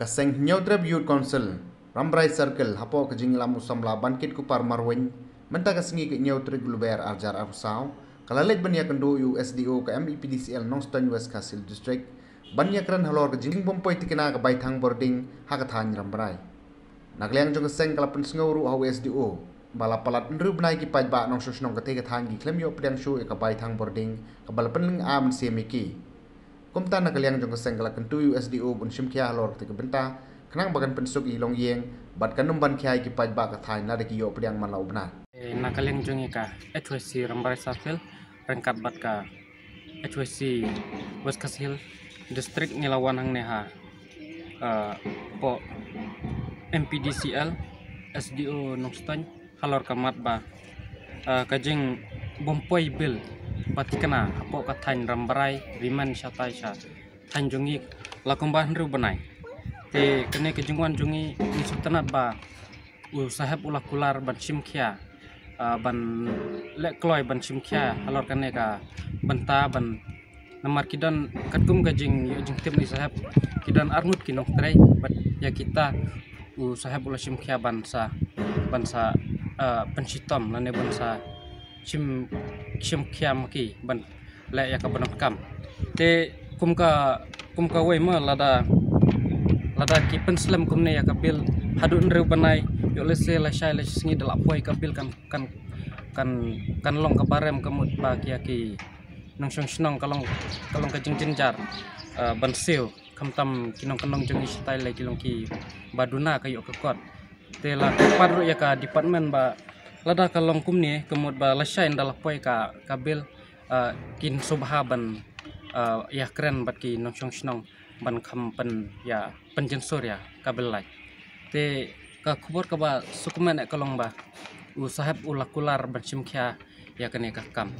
Kaseng Nyaudrab Youth Council, Rambrai Circle, Hapo Kajing Lamu Samla, Bankit Kupar Marwin, Menta Kasengi ke Nyautri Guluber Arjar Arusau, Kalalet Banya Kendo USDO ke MEPDCL Nongstan West Kasil District, Banya Kran Halor Kajing Bompoy Tikina ke Baitang Boarding, Hakatan Rambrai. Nagliang Jong Kaseng Kalapun Senguru USDO, Balapalat Nrub Naiki Pajba Nong Shushnong Katega Tangi, Klem Yo Pdang Shu ke Baitang Boarding, ke Balapan Am Semiki. Kumta nakaliang jong kaseng kala kentu USDO bun shim kia halor tiga benta kenang bagan pensuk ilong yeng bat kanum ban kia ki paj ba ka thai na de ki yo priang man lau benar nakaliang jong ka HWC Rambrai Circle rengkat bat ka HWC West Kasil District Ngilawan hang neha po MPDCL SDO Nongstan halor kamat ba kajing bompoi bill patikana apo kathain Rambrai riman syatai sya tanjungi lakumbah nru benai te kene kejungwan jungi nisutanat ba sahab ulah kular ban simkhia ban lekloi ban simkhia halor kane ka benta ban namar kidan katkum gajing yo jing tim ni sahab kidan arnut kinong trai bat ya kita sahab ulah simkhia bansa pensitom lane bansa chim kiam ki ban le ya ka banam kam te kumka wei ma lada ki penslam kumne ya kabil hadun reu banai yo lese la shai le singi dal apoi kabil kan long kabarem kamut ba ki nong snong kalong ka jingjar ban seo kamtam kinong kanong jongi style le kilong ki baduna kayo kekot te la padro ya ka department ba lada kalong kumni kemud ba lasain dalah poi ka kabil kin subha ban ya keren bat ki nong snong ban kampen ya penjensur ya kabil lai te ka kubur ka ba sukuman kalong ba usahab ulakular ban simkhia ya kene ka kam